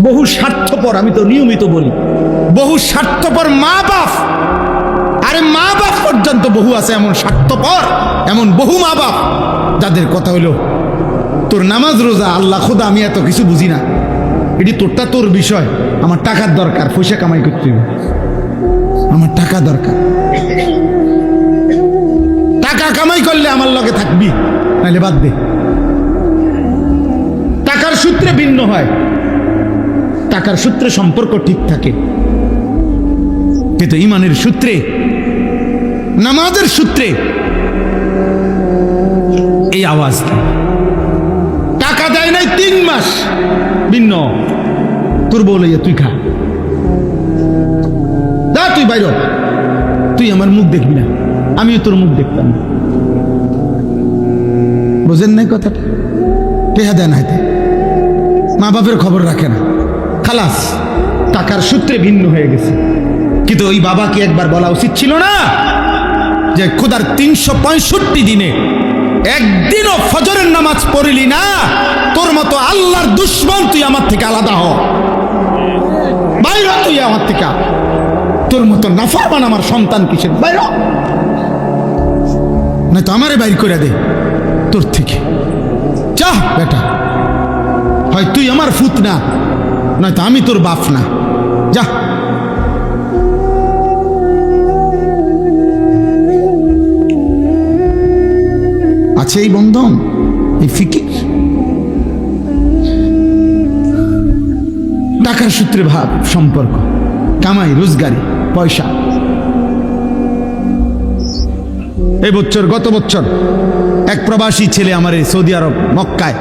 বহু স্বার্থপর, আমি তো নিয়মিত বলি, বহু স্বার্থপর মা বাপ। আরে মা বাপ পর্যন্ত বহু আছে এমন স্বার্থপর, এমন বহু মা বাপ যাদের কথা হলো তোর নামাজ রোজা আল্লাহ খোদা আমি এত কিছু বুঝি না, এটি তোরটা তোর বিষয়, আমার টাকার দরকার, পয়সা কামাই করতে হবে, আমার টাকা দরকার, টাকা কামাই করলে আমার লগে থাকবি, নাহলে বাদ দে। টাকার সূত্রে ভিন্ন হয়, টাকার সূত্রে সম্পর্ক ঠিক থাকে, কিন্তু ইমানের সূত্রে, নামাজের সূত্রে এই আওয়াজ। টাকা দেয় নাই 3 মাস, ভিন্ন। তোর বলে তুই খা, যা তুই বাইর, তুই আমার মুখ দেখবি না, আমিও তোর মুখ দেখতাম না। বোঝেন নাই কথাটা? টেহা দেন হাতে, মা বাপের খবর রাখে না, খালাস, টাকার সূত্রে ভিন্ন হয়ে গেছে। কিন্তু ওই বাবাকে একবার বলা উচিত ছিল না যে খোদার 365 দিনে একদিনও ফজরের নামাজ পড়লি না, তোর মতো আল্লাহর দুশ্মন, তুই আমার থেকে আলাদা হ, বাইর হ তুই আমার থেকে, তোর মতো নাফরমান আমার সন্তান কিসের, বাইর না তো আমারে বাইর করে দে তোর থেকে, চাহ বেটা, হয় তুই আমার ফুত না, নয়তো আমি তোর বাপ না, যা। আছে এই বন্ধন, এই ফিকির, টাকার সূত্রে ভাব সম্পর্ক, কামাই রোজগারি পয়সা। এই বছর, গত বছর এক প্রবাসী ছেলে আমারে সৌদি আরব মক্কায়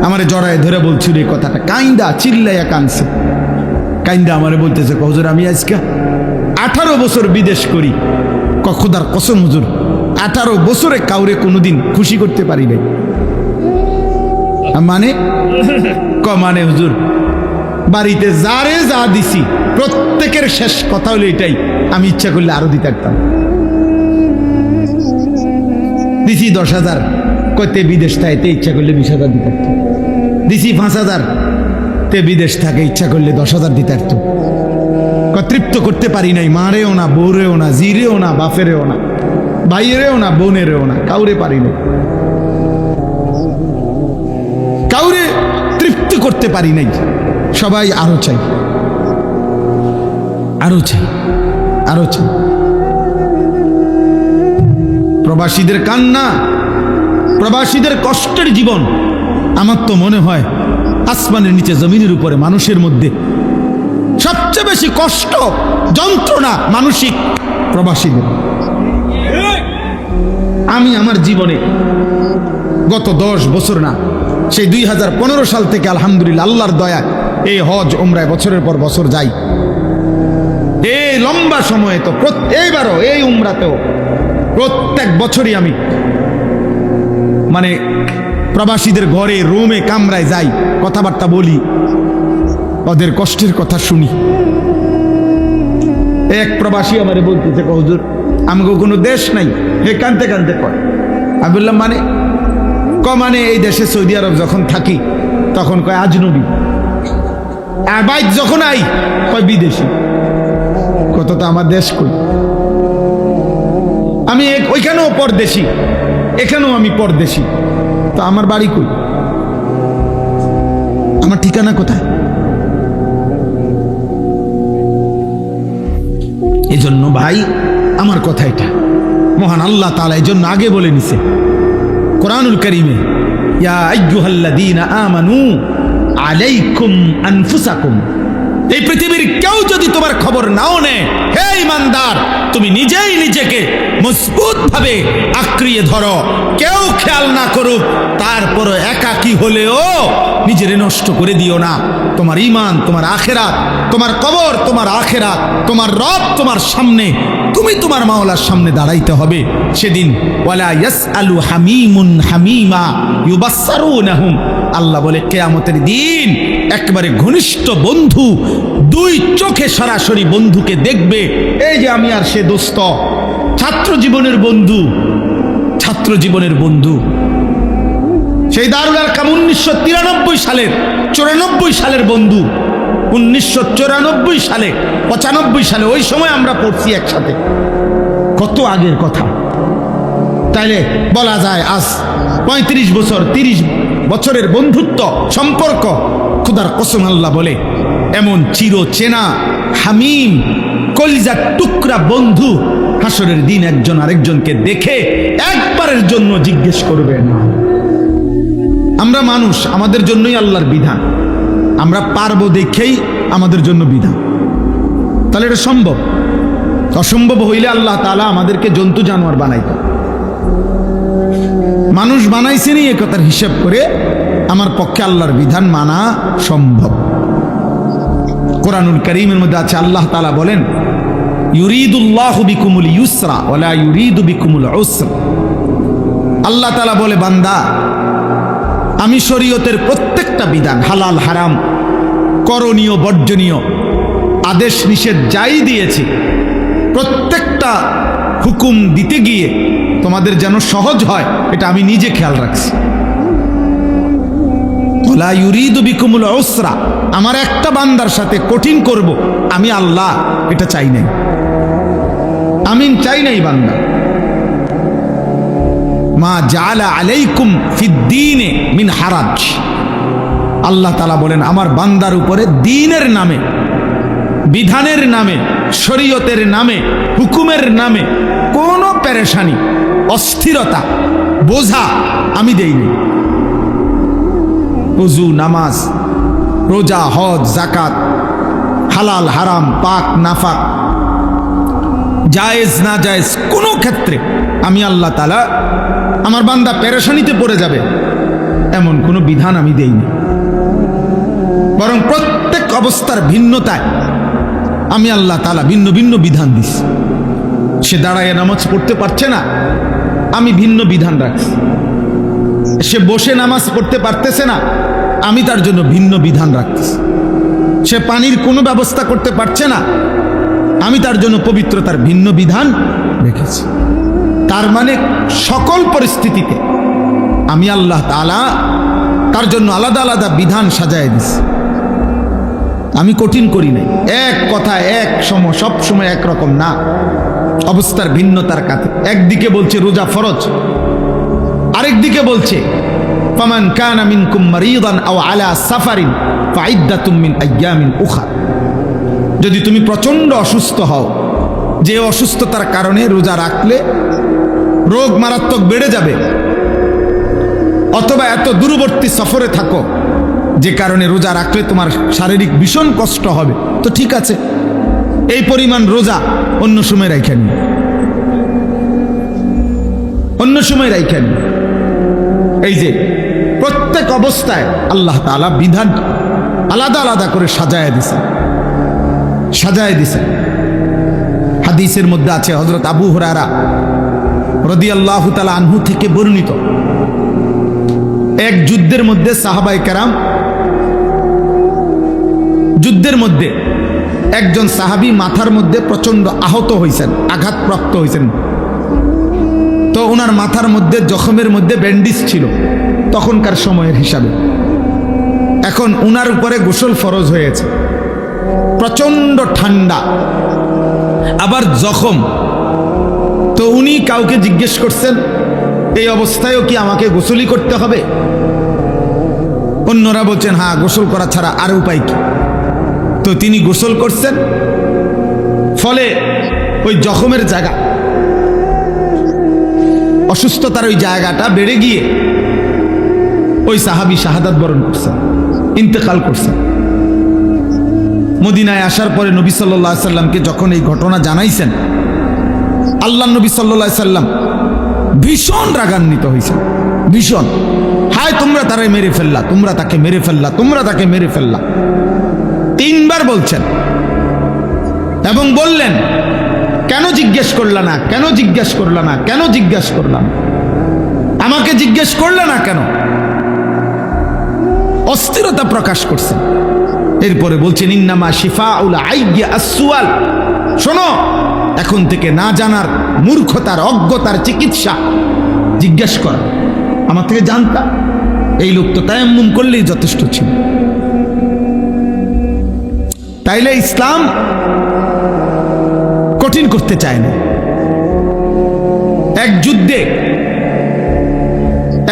আমারে জড়ায় ধরে বলছিল এই কথাটা, কাইন্দা চিল্লাইয়া কানছে, কাইন্দা আমারে বলতেছে, হুজুর আমি আজকে 18 বছর বিদেশ করি, খোদার কসম হুজুর 18 বছরে কাউরে কোনোদিন খুশি করতে পারি নাই। মানে মানে হুজুর বাড়িতে যারে যা দিছি প্রত্যেকের শেষ কথা হলো এটাই, আমি ইচ্ছা করলে আরো দিতে পারতাম। দিছি 10,000, কতে বিদেশ থাকে ইচ্ছা করলে 20,000 দিতে পারতাম। দিছি 5,000, তে বিদেশ থাকে ইচ্ছা করলে 10,000 দিতে পারতাম। তৃপ্ত করতে পারি নাই, মারেও না, বউরেও না, জিরেও না, বাপেরেও না, ভাইয়েরেও না, বোনেরেও না, কাউরে পারি নাই, কাউরে তৃপ্ত করতে পারি নাই। সবাই আরো চাই, আরো চাই, আরো চাই। প্রবাসীদের কান্না, প্রবাসীদের কষ্টের জীবন, আমার তো মনে হয় আসমানের নিচে জমিনের উপরে মানুষের মধ্যে সবচেয়ে বেশি কষ্ট যন্ত্রণা মানসিক প্রবাসীদের। আমি আমার জীবনে গত 10 বছর না, সেই 2015 সাল থেকে আলহামদুলিল্লাহ আল্লাহর দয়া এই হজ উমরায় বছরের পর বছর যাই। এই লম্বা সময়ে তো এইবারও এই উমরাতেও প্রত্যেক বছরই আমি মানে প্রবাসীদের ঘরে, রুমে, কামরায় যাই, কথাবার্তা বলি, ওদের কষ্টের কথা শুনি। এক প্রবাসী আমারে বলতেছে, হুজুর আমাকে কোনো দেশ নাই, হে কানতে কানতে কয়। আমি বললাম মানে? মানে এই দেশে সৌদি আরব যখন থাকি তখন কয় আজনবী, আর বাইক যখন আই কয় বিদেশি। কত তো আমার দেশ কই, আমি ওইখানেও পরদেশি, এখানেও আমি পরদেশি, তো আমার বাড়ি কই, আমার ঠিকানা কোথায়? এজন্য ভাই আমার কথা এটা, মহান আল্লাহ তাআলা এই জন্য আগে বলে নিছে কোরআনুল কারীমে, ইয়া আইয়ুহাল্লাযীনা আমানু আলাইকুম আনফুসাকুম। এই পৃথিবীর কেউ যদি তোমার খবর নাও নেয়, হে ঈমানদার, তুমি নিজেই নিজেকে মজবুত ভাবে আঁকড়িয়ে ধরো, কেউ খেয়াল না করুক, তারপরও একাকী হলেও নিজেরে নষ্ট করে দিও না। তোমার ঈমান, তোমার আখিরাত, তোমার কবর, তোমার আখিরাত, তোমার রব তোমার সামনে, তুমি তোমার মাওলার সামনে দাঁড়াইতে হবে সেদিন। ওয়ালা ইয়াসআলু হামিমুন হামিমা ইউবাসসারুনাহুম, আল্লাহ বলে কিয়ামতের দিন একবারে ঘনিষ্ঠ বন্ধু 2 চোখে সরাসরি বন্ধুকে দেখবে। এই যে আমি আর সে দোস্ত, ছাত্র জীবনের বন্ধু, ছাত্র জীবনের বন্ধু, সেই দারুল আরকাম 1993 সালের 94 সালের বন্ধু, 1994 সালে 95 সালে ওই সময় আমরা পড়ছি একসাথে, কত আগের কথা। তাইলে বলা যায় আজ 35 বছর 30 বছরের বন্ধুত্ব সম্পর্ক, খোদার কসম আল্লাহ বলে এমন চির চেনা হামিম কলিজার টুকরা বন্ধু হাসরের দিন একজন আরেকজনকে দেখে একবারের জন্য জিজ্ঞেস করবে না। আমরা মানুষ, আমাদের জন্যই আল্লাহর বিধান, আমরা পারবো দেখেই আমাদের জন্য বিধান। তাহলে এটা সম্ভব? অসম্ভব হইলে আল্লাহ তাআলা আমাদেরকে জন্তু জানোয়ার বানাইতো। মানুষ বানাইছেনই এ কথার হিসাব করে আমার পক্ষে আল্লাহর বিধান মানা সম্ভব। কোরআনুল কারীমের মধ্যে আছে, আল্লাহ তাআলা বলেন, ইউরিদুল্লাহু বিকুমুল ইউসরা ওয়ালা ইউরিদু বিকুমুল উসরা। আল্লাহ তাআলা বলে, বান্দা, আমি শরীয়তের প্রত্যেকটা বিধান, হালাল হারাম, করণীয় বর্জনীয়, আদেশ নিষেধ যাই দিয়েছি, প্রত্যেকটা হুকুম দিতে গিয়ে তোমাদের যেন সহজ হয় এটা আমি নিজে খেয়াল রাখছি। ওয়ালা ইউরিদু বিকুমুল উসরা, আমার একটা বান্দার সাথে কঠিন করব আমি আল্লাহ এটা চাই নাই, আমি চাই নাই বান্দা। মা জাআলা আলাইকুম ফিদ্দীনে মিন হারাজ। আল্লাহ তাআলা বলেন, আমার বান্দার উপরে দ্বীনের নামে, বিধানের নামে, শরীয়তের নামে, হুকুমের নামে কোনো পেরেশানি, অস্থিরতা, বোঝা আমি দেইনি। ওযু, নামাজ, রোজা, হজ, যাকাত, হালাল হারাম, পাক নাফাক, জায়েজ না জায়েজ কোনো ক্ষেত্রে আমি আল্লাহ তাআলা আমার বান্দা পেরেশানিতে পড়ে যাবে এমন কোনো বিধান আমি দেইনি। বরং প্রত্যেক অবস্থার ভিন্নতায় আমি আল্লাহ তাআলা ভিন্ন ভিন্ন বিধান দিছি। সে দাঁড়ায় নামাজ পড়তে পারছে না, আমি ভিন্ন বিধান রাখছি। সে বসে নামাজ পড়তে পারতেছে না, আমি তার জন্য ভিন্ন বিধান রাখতেছি। সে পানির কোনো ব্যবস্থা করতে পারছে না, আমি তার জন্য পবিত্রতার ভিন্ন বিধান রেখেছি। তার মানে সকল পরিস্থিতিতে আমি আল্লাহ তাআলা তার জন্য আলাদা আলাদা বিধান সাজায় দিছি। আমি কঠিন করি নাই। এক কথা এক সময় সব সময় একরকম না, অবস্থার ভিন্নতার কাছে। একদিকে বলছে রোজা ফরজ, আরেকদিকে বলছে ফামান কানা মিনকুম মারিদান আও আলা সাফারিন ফাইদ্দাতুম মিন আইয়ামিন উখরা। যদি তুমি প্রচন্ড অসুস্থ হও, যে অসুস্থতার কারণে রোজা রাখলে রোগ মারাত্মক বেড়ে যাবে, অথবা এত দূরবর্তী সফরে থাকো যে কারণে রোজা রাখলে তোমার শারীরিক ভীষণ কষ্ট হবে, তো ঠিক আছে, এই পরিমাণ রোজা অন্য সময় রাখেন, অন্য সময় রাখেন। এই যে প্রত্যেক অবস্থায় আল্লাহ তাআলা বিধান আলাদা আলাদা করে সাজায় দিছে, সাজায় দিছে। হাদিসের মধ্যে আছে, হযরত আবু হুরায়রা রাদিয়াল্লাহু তাআলা আনহু থেকে বর্ণিত, এক যুদ্ধের মধ্যে সাহাবায়ে কেরাম, যুদ্ধের মধ্যে একজন সাহাবী মাথার মধ্যে প্রচন্ড আহত হয়েছেন, আঘাতপ্রাপ্ত হয়েছেন। তো ওনার মাথার মধ্যে জখমের মধ্যে ব্যান্ডেজ ছিল তখনকার সময়ের হিসাবে। এখন ওনার উপরে গোসল ফরজ হয়েছে, প্রচন্ড ঠান্ডা, আবার জখম। তো উনি কাউকে জিজ্ঞেস করছেন, এই অবস্থায়ও কি আমাকে গোসলই করতে হবে? অন্যরা বলছেন, হ্যাঁ, গোসল করা ছাড়া আর উপায় কি? তো তিনি গোসল করছেন, ফলে ওই জখমের জায়গা, অসুস্থতার ওই জায়গাটা বেড়ে গিয়ে ওই সাহাবী শাহাদাত বরণ করছেন, ইন্তেকাল করছেন। মদিনায় আসার পরে নবী সাল্লাল্লাহু আলাইহি সাল্লামকে যখন এই ঘটনা জানাইছেন, আল্লাহ নবী সাল্লাল্লাহু আলাইহি সাল্লাম ভীষণ রাগান্বিত হয়েছেন, ভীষণ। হায়, তোমরা তারে মেরে ফেললা, তোমরা তাকে মেরে ফেললা, তোমরা তাকে মেরে ফেললা, 3 বার বলছেন। এবং বললেন, কেন জিজ্ঞেস করলা না, কেন জিজ্ঞেস করলা না, কেন জিজ্ঞেস করলাম, আমাকে জিজ্ঞেস করলে না কেন? অস্থিরতা প্রকাশ করছেন। এরপরে বলছেন, ইন্নামা শিফাউল আইয়্যা আসওয়াল। শোনো, এখন থেকে না জানার, মূর্খতার, অজ্ঞতার চিকিৎসা জিজ্ঞেস কর। আমার থেকে জানতা, এই লোক তো তায়াম্মুম করলেই যথেষ্ট ছিল। তাইলে ইসলাম কঠিন করতে চায় না। এক যুদ্ধে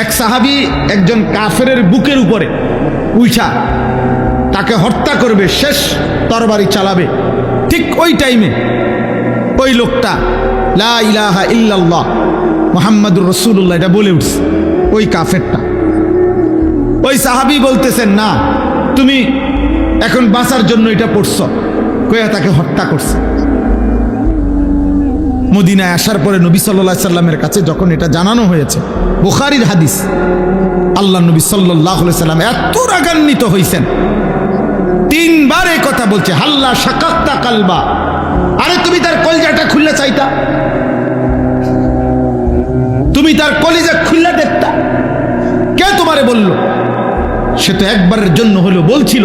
এক সাহাবী একজন কাফেরের বুকের উপরে উঠা তাকে হত্যা করবে, শেষ তরবারি চালাবে, ঠিক ওই টাইমে ওই লোকটা লা ইলাহা ইল্লাল্লাহ মুহাম্মাদুর রাসূলুল্লাহ এটা বলে উঠছে। ওই কাফেরটা, ওই সাহাবী বলতেছেন, না তুমি এখন বাঁচার জন্য এটা পড়ছো, কইয়া তাকে হত্যা করছে। মদিনায় আসার পরে নবী সাল্লাল্লাহু আলাইহি সাল্লামের কাছে যখন এটা জানানো হয়েছে, বুখারীর হাদিস, আল্লাহ নবী সাল্লাল্লাহু আলাইহি সাল্লাম এত রাগান্বিত হয়েছেন, তিনবার এই কথা বলছে, হাল্লা শাকাক্তা কালবা, আরে তুমি তার কলিজাটা খুললে চাইতা, তুমি তার কলিজা খুললে দেখতা, কে তোমারে বলল? সে তো একবারের জন্য হলো বলছিল,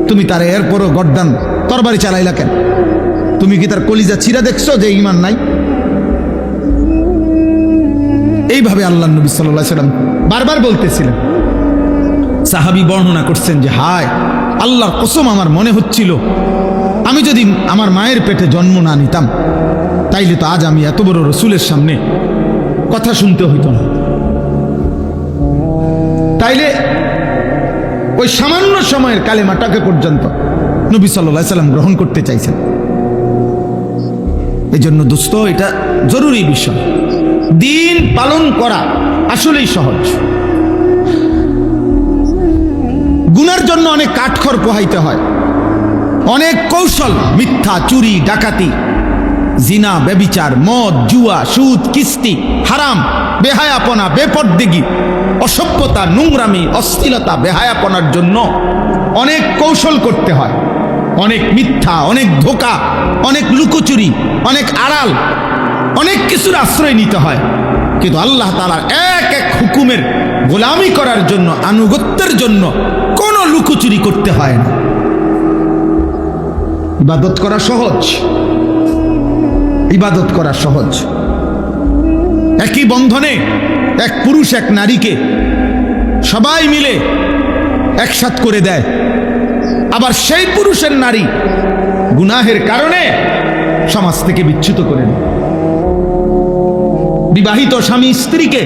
তুমি তার এরপরও গর্দান তরবারি চালাইলা কেন? তুমি কি তার কলিজা ছিঁড়া দেখছো যে ঈমান নাই? এইভাবে আল্লাহ নবী সাল্লাল্লাহু আলাইহি সাল্লাম বারবার বলতেছিলেন। সাহাবী বর্ণনা করছেন যে হায় আল্লাহর কসম, আমার মনে হচ্ছিল আমি যদি আমার মায়ের পেটে জন্ম না নিতাম তাইলে তো আজ আমি এত বড় রসুলের সামনে কথা শুনতে হইত না। তাইলে ওই সামান্য সময়ের কালেমাটাকে পর্যন্ত নবী সাল্লাল্লাহু আলাইহি সাল্লাম গ্রহণ করতে চাইছেন। এই জন্য দোস্ত, এটা জরুরি বিষয়। দিন পালন করা আসলেই সহজ। গুনার জন্য অনেক কাঠখড় পোহাইতে হয়, অনেক কৌশল, মিথ্যা, চুরি, ডাকাতি, জিনা, ব্যভিচার, মদ, জুয়া, সুদ, কিস্তি, হারাম, বেহায়াপনা, বেপরদেগি, অসভ্যতা, নোংরামি, অশ্লীলতা, বেহায়াপনার জন্য অনেক কৌশল করতে হয়, অনেক মিথ্যা, অনেক ধোঁকা, অনেক লুকোচুরি, অনেক আড়াল, অনেক কিছুর আশ্রয় নিতে হয়। কিন্তু আল্লাহ তাআলার এক এক হুকুমের গোলামি করার জন্য, আনুগত্যের জন্য কোনো লুকোচুরি করতে হয় না। ইবাদত করা সহজ, ইবাদত করা সহজ। একই বন্ধনে এক পুরুষ এক নারীকে সবাই মিলে একসাথ করে দেয়, আবার সেই পুরুষের নারী গুনাহের কারণে সমাজ থেকে বিচ্যুত করে দেয়। বিবাহিত স্বামী স্ত্রীকে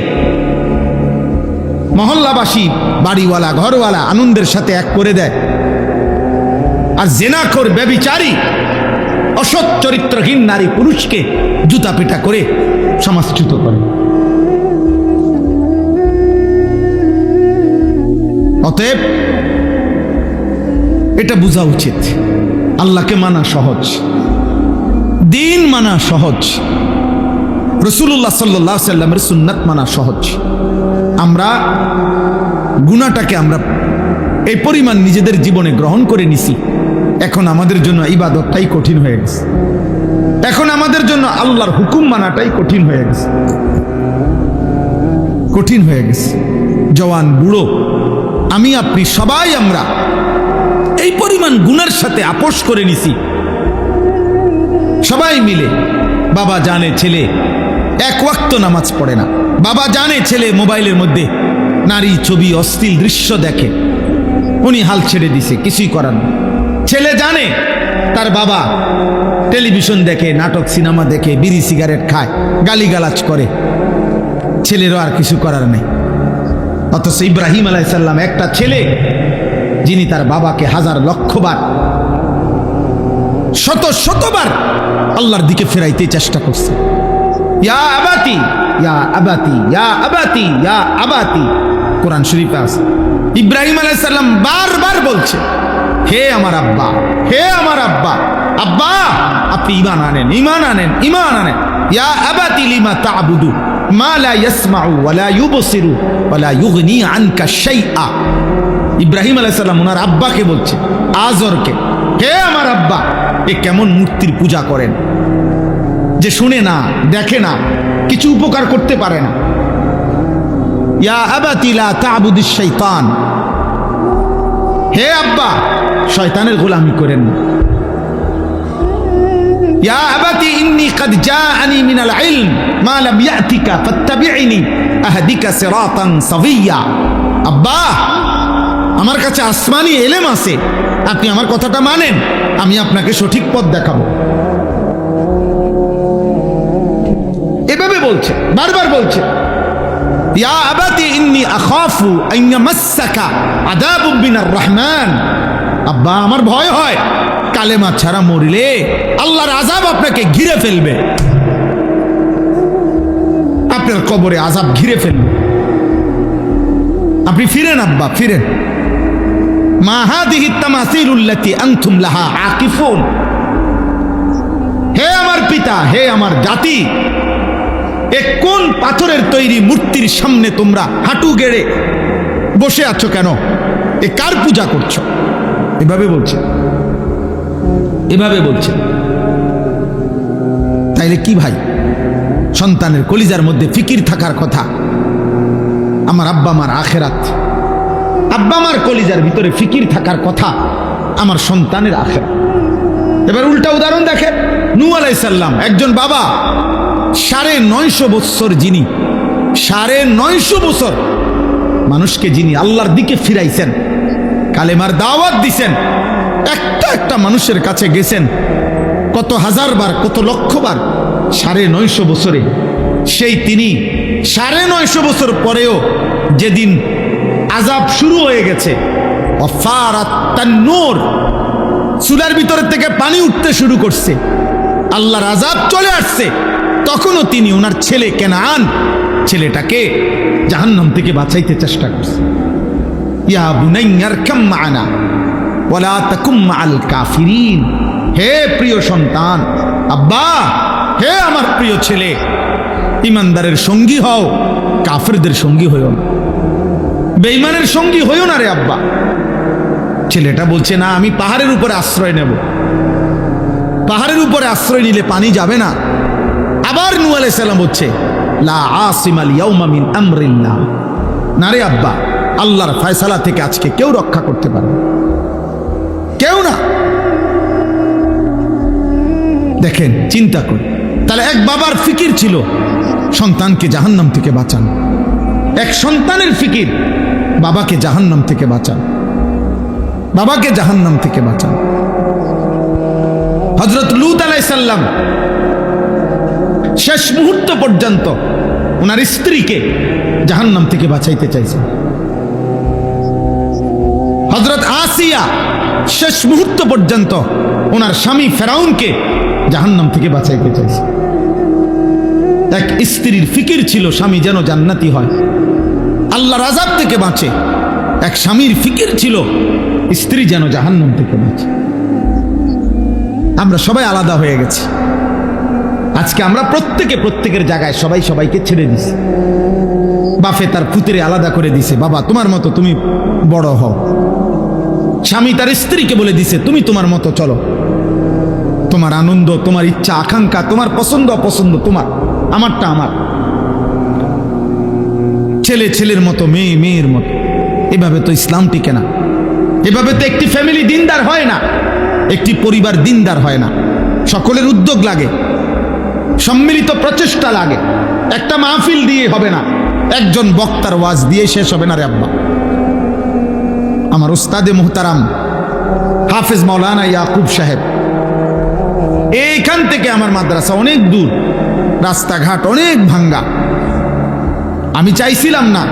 মহল্লাবাসী, বাড়িওয়ালা, ঘরওয়ালা আনন্দের সাথে এক করে দেয়, আর জেনাখোর, ব্যভিচারী, অসৎ চরিত্রহীন নারী পুরুষকে জুতা পিটা করে সমাজচ্যুত করে। অতএব এটা বোঝা উচিত, আল্লাহকে মানা সহজ, দিন মানা সহজ, রাসূলুল্লাহ সাল্লাল্লাহু আলাইহি সাল্লামের সুন্নাত মানা সহজ। আমরা গুনাহটাকে আমরা এই পরিমাণ নিজেদের জীবনে গ্রহণ করে নিছি, এখন আমাদের জন্য ইবাদতটাই কঠিন হয়ে গেছে, এখন আমাদের জন্য আল্লাহর হুকুম মানাটাই কঠিন হয়ে গেছে, কঠিন হয়ে গেছে। জওয়ান, বুড়ো, আমি আপনি সবাই আমরা এই পরিমাণ গুনার সাথে আপোষ করে নিছি। সবাই মিলে, বাবা জানে ছেলে এক ওয়াক্ত নামাজ পড়ে না, বাবা জানে ছেলে মোবাইলের মধ্যে নারী ছবি, অশ্লীল দৃশ্য দেখে, উনি হাল ছেড়ে দিছে, কিছুই করার না। ছেলে জানে তার বাবা টেলিভিশন দেখে, নাটক, সিনেমা দেখে, বিড়ি সিগারেট খায়, গালিগালাজ করে, ছেলেরও আর কিছু করার নেই। অথচ ইব্রাহিম আলাইহিস সালাম একটা ছেলে, যিনি তার বাবাকে হাজার লক্ষবার, শত শতবার আল্লাহর দিকে ফেরাইতে চেষ্টা করছে। ইয়া আবাতি, ইয়া আবাতি, ইয়া আবাতি, ইয়া আবাতি, কোরআন শরীফে আছে। ইব্রাহিম আলাইহিস সালাম বারবার বলছে, হে আমার আব্বা, হে আমার আব্বা, আব্বা আপনি ঈমান আনেন, ঈমান আনেন, ঈমান আনেন। ইয়া আবাতি লিমা তা'বুদু মা লা ইয়াসমাউ ওয়া লা ইউবসিরু ওয়া লা ইউগনি আনকা শাইআ। ইব্রাহিম আলাইহিস সালাম ওনার আব্বাকে বলছে, আজরকে, হে আমার আব্বা, এ কেমন মূর্তির পূজা করেন যে শুনে না, দেখে না, কিছু উপকার করতে পারে না। ইয়া আবাতি লা তা'বুদিশ শাইতান, হে আব্বা শয়তানের গোলামি করেন না। ইয়া আবাতি ইন্নী ক্বাদ জাআনি মিনাল ইলম মা লাম ইয়াতিকা ফাত্তাবি'নি আহদিকা সিরাতান সাবিয়্যা। আব্বা, আমার কাছে আসমানি এলেম আছে, আপনি আমার কথাটা মানেন, আমি আপনাকে সঠিক পথ দেখাবো। এভাবে বলছে, বারবার বলছে, ইয়া আবাতি ইন্নী আখাফু আন ইয়ামাসসাকা আযাবুম মিনার রহমান। আব্বা, আমার ভয় হয় কালেমা ছাড়া মরলে আল্লাহর আযাব আপনাকে ঘিরে ফেলবে, আপনার কবরে আযাব ঘিরে ফেলবে। আপনি ফিরেন আব্বা, ফিরেন। মা হাদিহি তামাসিলুল্লাতী আনতুম লাহা আকিফুন। হে আমার পিতা, হে আমার জাতি, এ কোন পাথরের তৈরি মূর্তির সামনে তোমরা হাঁটু গেড়ে বসে আছো কেন? এ কার পূজা করছো? এভাবে বলছে, এভাবে বলছে। তাইলে কি ভাই, সন্তানের কলিজার মধ্যে ফিকির থাকার কথা, আমার আব্বা আমার আখেরাত, আব্বা আমার কলিজার ভিতরে ফিকির থাকার কথা আমার সন্তানের আখেরাত। এবার উল্টা উদাহরণ দেখেন, নূহ আলাইহিস সালাম, একজন বাবা, 950 বছর, যিনি 950 বছর মানুষকে যিনি আল্লাহর দিকে ফিরাইছেন, কালেমার দাওয়াত দিছেন, একটা একটা মানুষের কাছে গেছেন কত হাজার বার, কত লক্ষ বার, 950 বছরে সেই তিনি 950 বছর পরেও যেদিন আযাব শুরু হয়ে গেছে, ওয়াফারাত তান্নুর, চুলার ভিতর থেকে পানি উঠতে শুরু করছে, আল্লাহর আযাব চলে আসছে, তখনও তিনি ওনার ছেলে কেনান, ছেলেটাকে জাহান্নাম থেকে বাঁচাইতে চেষ্টা করছে। ইয়া বুনাইয়া আরকাম মা'ানা ওয়ালা তাকুম মা'আল কাফিরিন। হে প্রিয় সন্তান, আব্বা, হে আমার প্রিয় ছেলে, ইমানদারের সঙ্গী হও, কাফেরদের সঙ্গী হইও না, বেঈমানের সঙ্গী হইও না রে আব্বা। ছেলেটা বলছে, না, আমি পাহাড়ের উপরে আশ্রয় নেব। পাহাড়ের উপরে আশ্রয় নিলে পানি যাবে না। আবার নূহ আলাইহিস সালাম হচ্ছে, লা আসিমাল ইয়াউমা মিন আমরিল্লাহ। না রে আব্বা, আল্লাহর ফয়সালা থেকে আজকে কেউ রক্ষা করতে পারবে, কেউ না। দেখেন, চিন্তা করুন, তাহলে এক বাবার ফিকির ছিল সন্তানকে জাহান্নাম থেকে বাঁচানো, এক সন্তানের ফিকির বাবাকে জাহান্নাম থেকে বাঁচানো, বাবাকে জাহান্নাম থেকে বাঁচানো। হযরত লূত আলাইহিস সালাম শেষ মুহূর্ত পর্যন্ত ওনার স্ত্রীকে জাহান্নাম থেকে বাঁচাইতে চাইছেন। হযরত আসিয়া শেষ মুহূর্ত পর্যন্ত ওনার স্বামী ফেরাউনকে জাহান্নাম থেকে বাঁচাইতে চাইছে। এক স্ত্রীর ফিকির ছিল স্বামী যেন জান্নাতি হয়, আল্লাহর আযাব থেকে বাঁচে। এক স্বামীর ফিকির ছিল স্ত্রী যেন জাহান্নাম থেকে বাঁচে। আমরা সবাই আলাদা হয়ে গেছি আজকে। আমরা প্রত্যেকের জায়গায় সবাই সবাইকে ছেড়ে দিছি। বাপে তার পুত্রে আলাদা করে দিছে, বাবা তোমার মতো তুমি বড় হও। স্বামী তার স্ত্রীকে বলে দিছে, তুমি তোমার মতো চলো, তোমার আনন্দ, তোমার ইচ্ছা আকাঙ্ক্ষা, তোমার পছন্দ অপছন্দ তোমার, আমারটা আমার। ছেলে ছেলের মতো, মেয়ে মেয়ের মতো। এভাবে তো ইসলাম টিকে না, এভাবে তো একটি ফ্যামিলি দিনদার হয় না, একটি পরিবার দিনদার হয় না। সকলের উদ্যোগ লাগে, সম্মিলিত প্রচেষ্টা লাগে। একটা মাহফিল দিয়ে হবে না, একজন বক্তার ওয়াজ দিয়ে শেষ হবে না রে আব্বা। আমার উস্তাদে মুহতারাম হাফেজ মাওলানা ইয়াকুব সাহেব, এইখান থেকে আমার মাদ্রাসা অনেক দূর, রাস্তাঘাট অনেক ভাঙ্গা। আমি চাইছিলাম না,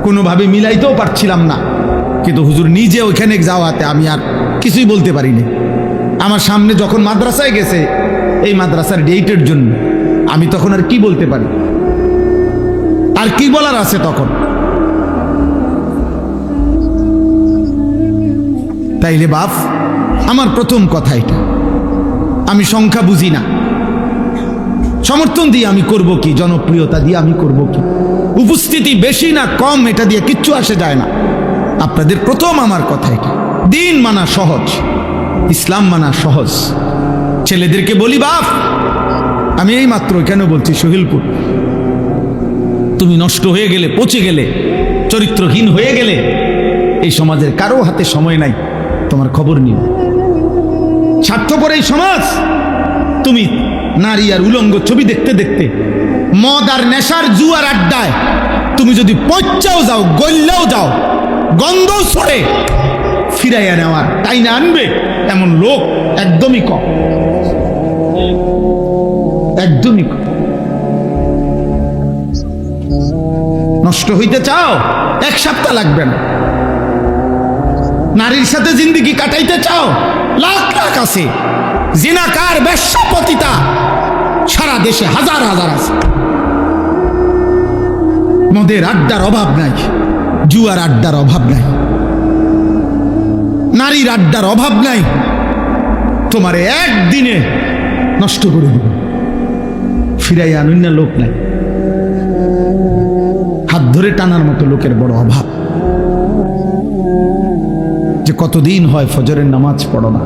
কোনোভাবে মিলাইতেও পারছিলাম না, কিন্তু হুজুর নিজে ওইখানে যাওয়াতে আমি আর কিছুই বলতে পারিনি। আমার সামনে যখন মাদ্রাসায় গেছে এই মাদ্রাসার ডেটের জন্য, আমি তখন আর কি বলতে পারি, আর কি বলার আছে তখন? তাইলে বাপ, আমার প্রথম কথা এটা, আমি সংখ্যা বুঝি না, সমর্থন দিয়ে আমি করব কি, জনপ্রিয়তা দিয়ে আমি করব কি, উপস্থিতি বেশি না কম এটা দিয়ে কিচ্ছু আসে যায় না। আপনাদের প্রথম আমার কথা এটা, দিন মানা সহজ, ইসলাম মানা সহজ। ছেলেদেরকে বলি, বাপ আমি এই মাত্র কেন বলছি, সহিলপুর, তুমি নষ্ট হয়ে গেলে, পচে গেলে, চরিত্রহীন হয়ে গেলে, এই সমাজের কারো হাতে সময় নাই তোমার খবর নিও। স্বার্থপর এই সমাজ, তুমি নারী আর উলঙ্গ ছবি দেখতে দেখতে, মদ আর নেশার জুয়ার আড্ডায় তুমি যদি পচাও যাও, গল্লেও যাও, গন্ধ ছড়ে, ফিরাইয়া নেওয়ার টাইনা আনবে এমন লোক একদমই কম, একদমই কম। নষ্ট হইতে চাও, 1 সপ্তাহ লাগবে না। নারীর সাথে জিন্দেগি কাটাইতে চাও, লাখ লাখ আছে। জিনাকার, বেশ্যা, পতিতা সারা দেশে হাজার হাজার আছে। মদের আড্ডার অভাব নাই, জুয়ার আড্ডার অভাব নাই, নারীর আড্ডার অভাব নাই। তোমারে একদিনে নষ্ট করে দেব, ফিরাইয়া আনুন না লোক নাই। হাত ধরে টানার মতো লোকের বড় অভাব। যে কতদিন হয় ফজরের নামাজ পড়ো না।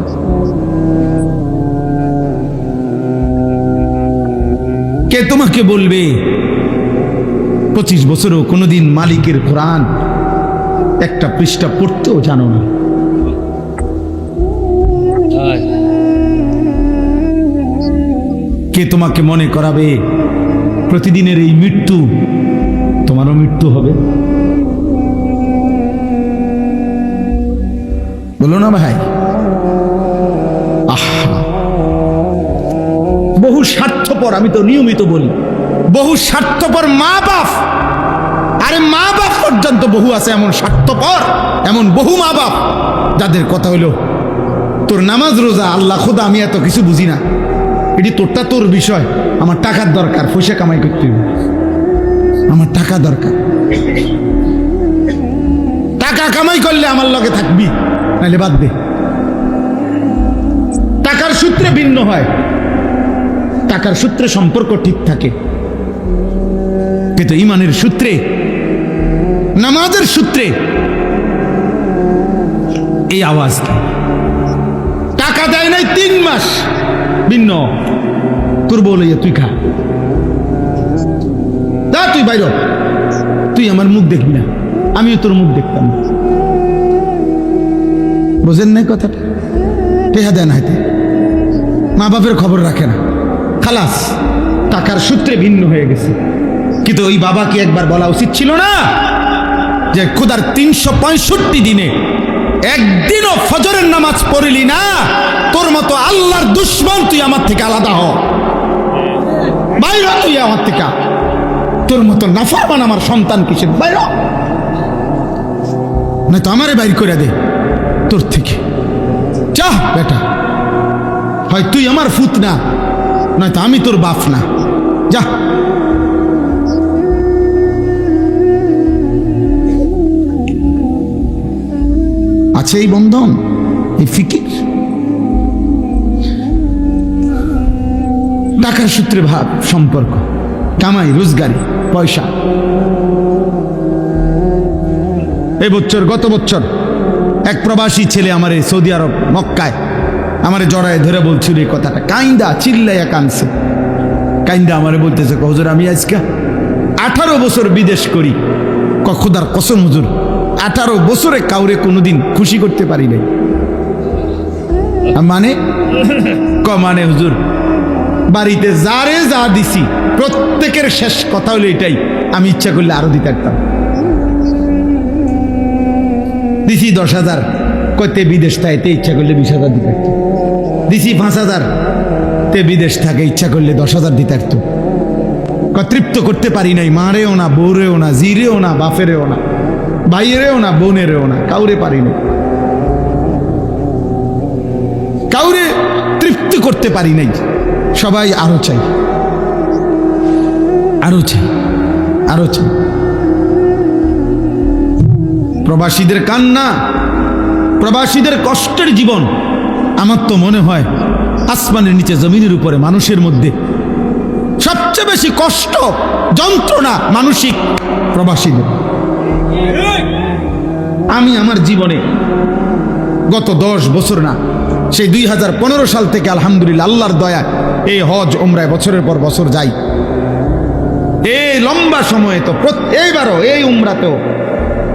কে তোমাকে বলবে 25 বছরও কোনোদিন মালিকের কোরআন একটা পৃষ্ঠা পড়তেও জানো না? কে তোমাকে মনে করাবে প্রতিদিনের এই মৃত্যু তোমারও মৃত্যু হবে? বলো না ভাই। বহু স্বার্থপর, আমি তো নিয়মিত বলি, বহু স্বার্থপর মা বাপ। আরে মা বাপ পর্যন্ত বহু আছে এমন স্বার্থপর, এমন বহু মা বাপ যাদের কথা হইল তোর নামাজ রোজা আল্লাহ খোদা আমি এত কিছু বুঝি না, এটি তোরটা তোর বিষয়, আমার টাকার দরকার, পয়সা কামাই করতে হবে, আমার টাকা দরকার, টাকা কামাই করলে আমার লগে থাকবি, নাহলে বাদ দে। টাকার সূত্রে ভিন্ন হয়, টাকার সূত্রে সম্পর্ক ঠিক থাকে, কিন্তু ইমানের সূত্রে, নামাজের সূত্রে এই আওয়াজ। টাকা দেয় নাই 3 মাস, ভিন্ন। তোর বলে তুই খা, তুই বাইর, তুই আমার মুখ দেখবি না, আমিও তোর মুখ দেখতাম। বোঝেন নাই কথাটা? টেহা দেন হাতে, মা বাপের খবর রাখে না, খালাস, টাকার সূত্রে ভিন্ন হয়ে গেছে। কিন্তু ওই বাবাকে একবার বলা উচিত ছিল না যে খোদার 365 দিনে একদিনও ফজরের নামাজ পড়লি না, তোর মতো আল্লাহর দুশ্মন, তুই আমার থেকে আলাদা হ, বাইর হ তুই আমার থেকে, তোর মতো নাফরমান আমার সন্তান কিসের, বাইর না তো আমারে বাইর করে দে তোর থেকে। চাহ বেটা, হয় তুই আমার ফুত না, নয়তো আমি তোর বাপ না, যা। আছে এই বন্ধন, এই ফিকির, টাকার সূত্রে ভাব সম্পর্ক, কামাই রোজগারি পয়সা। এই বছর, গত বছর এক প্রবাসী ছেলে আমারে সৌদি আরব মক্কায় আমারে জড়ায় ধরে বলছিল এই কথাটা, কাইন্দা চিল্লাইয়া কানছে, কাইন্দা আমারে বলতেছে, হুজুর আমি আজকে 18 বছর বিদেশ করি, খোদার কসম হুজুর 18 বছরে কাউরে কোনোদিন খুশি করতে পারি নাই। মানে মানে হুজুর বাড়িতে যারে যা দিছি প্রত্যেকের শেষ কথা হলো এটাই, আমি ইচ্ছা করলে আরো দিতে পারতাম। দিছি 10,000, কইতে বিদেশ থাকে ইচ্ছা করলে 20,000 দিতে পারতাম। দিছি 5,000, তে বিদেশ থাকে ইচ্ছা করলে 10,000 দিতে পারতো। তৃপ্ত করতে পারি নাই, মারেও না, বউরেও না, জিরেও না, বাপেরেও না, ভাইয়েরেও না, বোনেরেও না, কাউরে পারি নাই, কাউরে তৃপ্তি করতে পারি নাই। সবাই আরো চাই, আরো চাই, আরো চাই। প্রবাসীদের কান্না, প্রবাসীদের কষ্টের জীবন, আমার তো মনে হয় আসমানের নিচে জমিনের উপরে মানুষের মধ্যে সবচেয়ে বেশি কষ্ট, যন্ত্রণা মানসিক প্রবাসীদের। আমি আমার জীবনে গত 10 বছর না, সেই 2015 সাল থেকে আলহামদুলিল্লাহ আল্লাহর দয়া এই হজ ওমরায় বছরের পর বছর যাই। এই লম্বা সময়ে তো এইবারও এই উমরাতেও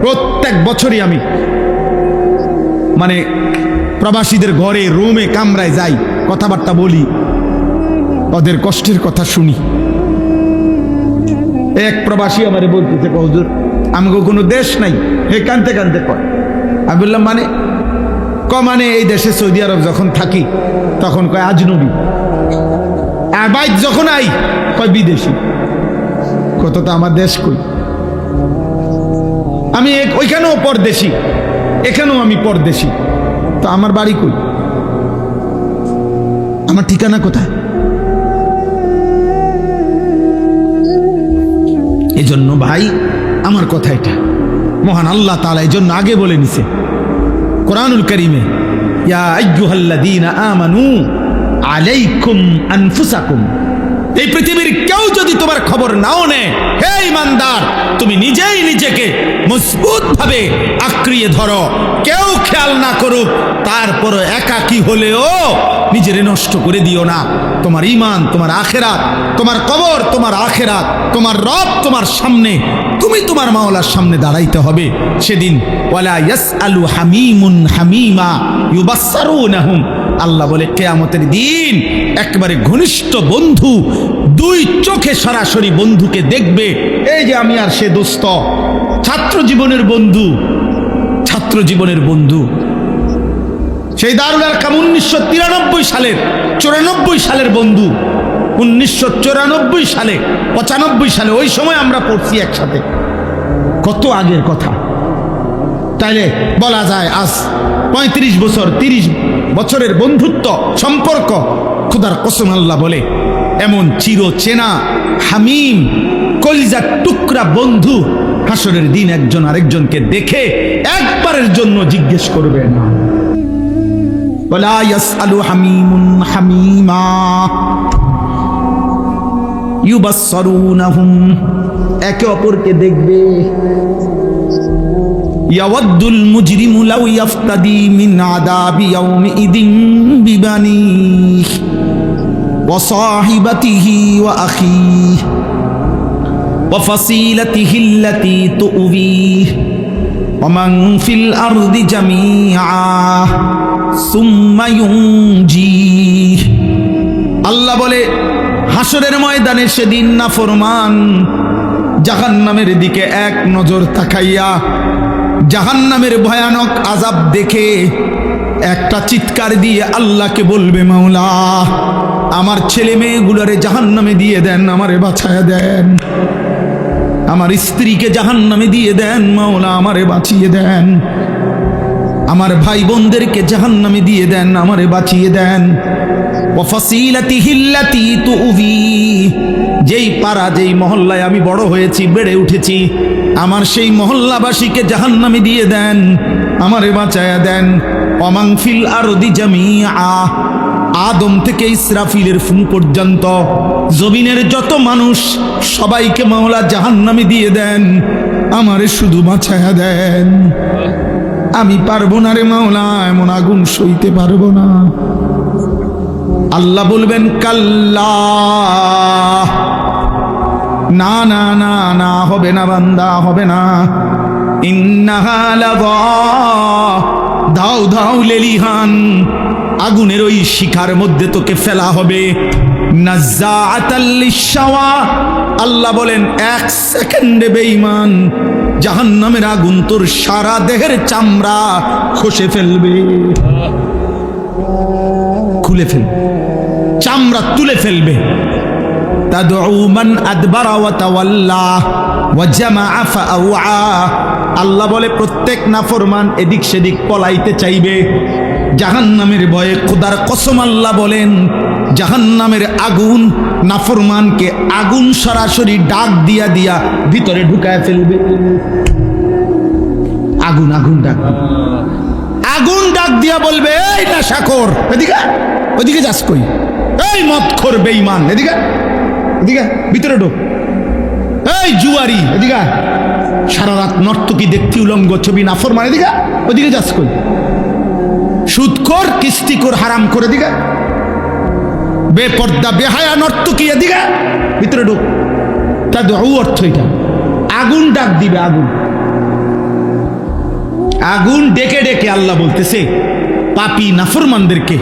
প্রত্যেক বছরই আমি মানে প্রবাসীদের ঘরে, রুমে, কামরায় যাই, কথাবার্তা বলি, ওদের কষ্টের কথা শুনি। এক প্রবাসী আমারে বলতেছে, হুজুর আমাকে কোনো দেশ নাই, হে কানতে কানতে কয়। আমি বললাম মানে? মানে এই দেশে সৌদি আরব যখন থাকি তখন কয় আজনবী, আর বাইক যখন আই কয় বিদেশি। কত তো আমার দেশ কই? আমি ওইখানেও পরদেশি, এখানেও আমি পরদেশি, তো আমার বাড়ি কই? আমার ঠিকানা কোথায়? এজন্য ভাই আমার কথা এটা, মহান আল্লাহ তাআলা এই জন্য আগে বলে নিছে কোরআনুল কারীমে, ইয়া আইয়ুহাল্লাযীনা আমানু আলাইকুম আনফুসাকুম। এই পৃথিবীর কেউ যদি তোমার খবর নাও নেয়, হে ঈমানদার, তুমি নিজেই নিজেকে মজবুত ভাবে আঁকড়িয়ে ধরো। কেউ খেয়াল না করুক, তারপরও একাকী হলেও নিজেরে নষ্ট করে দিও না। তোমার ঈমান, তোমার আখিরাত, তোমার কবর, তোমার আখিরাত, তোমার রব তোমার সামনে, তুমি তোমার মাওলার সামনে দাঁড়াইতে হবে সেদিন। ওয়ালা ইয়াসআলু হামিমুন হামিমা ইউবাসসারুনাহুম। আল্লাহ বলে কিয়ামতের দিন একবারে ঘনিষ্ঠ বন্ধু দুই চোখে সরাসরি বন্ধুকে দেখবে। এই যে আমি আর সে দোস্ত, ছাত্র জীবনের বন্ধু, ছাত্র জীবনের বন্ধু, সেই দারুল আরকাম 1993 সালের 94 সালের বন্ধু, 1994 সালে 95 সালে, ওই সময় আমরা পড়ছি একসাথে। কত আগের কথা! তাইলে বলা যায় আজ 35 বছর 30 বছরের বন্ধুত্ব সম্পর্ক। খোদার কসম আল্লাহ বলে, এমন চিরচেনা হামিম কলিজার টুকরা বন্ধু হাসরের দিন একজন আরেকজনকে দেখে একবারের জন্য জিজ্ঞেস করবে না। ওয়ালা ইয়াসআলু হামিমুন হামিমা ইউবাসসারুনাহুম। একে অপরকে দেখবে। ইয়াওয়াদ্দুল মুজরিমু লাউ ইয়াফতাদি মিন আযাবি ইয়াউমিইদিন বিবানিহি ওয়া সাহিবাতিহি ওয়া আখিহি ওয়া ফাসিলাতিহি আল্লাতী তুউবিহি ওয়া মান ফিল আরদি জামিআ সুম্মা ইউনজিহি। আল্লাহ বলে, হাসরের ময়দানে সেদিন নাফরমান জাহান্নামের দিকে এক নজর তাকাইয়া জাহান্নামের ভয়ানক আযাব দেখে একটা চিৎকার দিয়ে আল্লাহকে বলবে, মাওলা আমার ছেলে মেয়েগুলোরে জাহান্নামে দিয়ে দেন, আমারে বাঁচায়া দেন। আমার স্ত্রীকে জাহান্নামে দিয়ে দেন, মাওলা আমারে বাঁচিয়ে দেন। আমার ভাই বোনদেরকে জাহান্নামে দিয়ে দেন, আমারে বাঁচিয়ে দেন। ওয়া ফাসিলাতিহি আল্লাতী তুউবি। যেই পাড়া, যেই মহল্লায় আমি বড় হয়েছি, বেড়ে উঠেছি, আমার সেই মহল্লাবাসীকে জাহান্নামে দিয়ে দেন, আমারে বাঁচায়া দেন। ওয়া মান ফিল আরদি জামিআ। আদম থেকে ইসরাফিলের ফুঁ পর্যন্ত জমিনের যত মানুষ সবাইকে মাওলা জাহান্নামে দিয়ে দেন, আমারে শুধু বাঁচায়া দেন। আমি পারবো না রে মাওলা, এমন আগুন সইতে পারবো না। আল্লাহ বলবেন, কাল্লা, না না না না, হবে না বান্দা, হবে না। ইন্নাহা লাযা, ধাও ধাও লেলিহান, আগুনের ওই শিখার মধ্যে তোকে ফেলা হবে। নাজ্জাআতাল লিশাওয়া। আল্লাহ বলেন, এক সেকেন্ডে বেঈমান জাহান্নামের আগুন তোর সারা দেহের চামড়া খসে ফেলবে, খুলে ফেলবে, চামড়া তুলে ফেলবে। তাদউ মান আদবারা ওয়া তাওয়াল্লা ওয়া জামাআ ফাআওয়া। আল্লাহ বলে, প্রত্যেক নাফরমান এদিক সেদিক পলাইতে চাইবে জাহান্নামের ভয়ে। খোদার কসম আল্লাহ বলেন, জাহান্নামের আগুন নাফরমানকে আগুন সরাসরি ডাক দিয়া দিয়া ভিতরে ঢুকায় ফেলবে। আগুন আগুন ডাক, আগুন ডাক দিয়া বলবে, এই নেশাখোর এদিকে, ওদিকে যাস কই? এই মদখোর বেঈমান এদিকে, এদিকে ভিতরে ঢোক। এই জুয়ারি এদিকে, সারা রাত নর্তকী দেখতি উলঙ্গ ছবি নাফরমান এদিকে, ওদিকে যাস কই? সুদখোর কিস্তিখোর হারাম করে দিকে, বেপর্দা বেহায়া নর্তকী এদিকে, ভিতরে ঢোক। তাদের অর্থ এটা, আগুন ডাক দিবে। আগুন আগুন ডেকে ডেকে আল্লাহ বলতেছে, পাপী নাফরমানদেরকে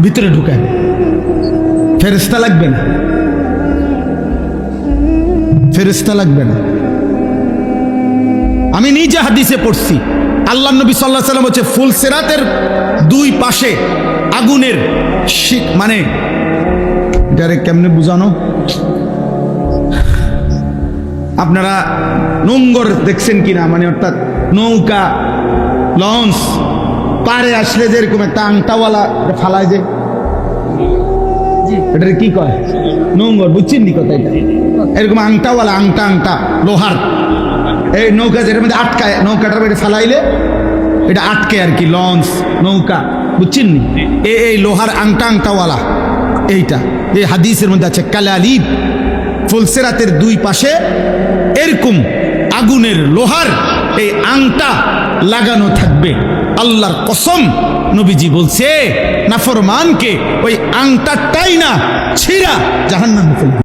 ভিতরে ঢুকায়। ফেরেশতা লাগবে না, ফেরেশতা লাগবে না। আমি নিজে হাদিসে পড়ছি, আল্লাহ নবী সাল্লাল্লাহু আলাইহি ওয়াসাল্লাম হচ্ছে ফুলসিরাতের দুই পাশে আগুনের মানে এটারে কেমনে বুঝানো, আপনারা নোঙ্গর দেখছেন কিনা, মানে অর্থাৎ নৌকা লঞ্চ পারে আসলে যেরকম একটা আংটাওয়ালা ফালায় যে, এটারে কি কয়, নোঙ্গর, বুঝছেন নি কথা? এটা এরকম আংটাওয়ালা, আংটা আংটা লোহার, এই নৌকা যেটার মধ্যে আটকায়, নৌকাটার মধ্যে ফালাইলে এটা আটকে আর কি, লঞ্চ নৌকা, বুঝছেন নি? এই লোহার আংটা আংটাওয়ালা এইটা এই হাদিসের মধ্যে আছে, কালালিব ফুলসিরাতের দুই পাশে এরকম আগুনের লোহার এই আংটা লাগানো থাকবে। আল্লাহর কসম, নবীজি বলছে নাফরমানকে ওই আংটাটাই না ছিঁড়া জাহান্নামে ফেলবে।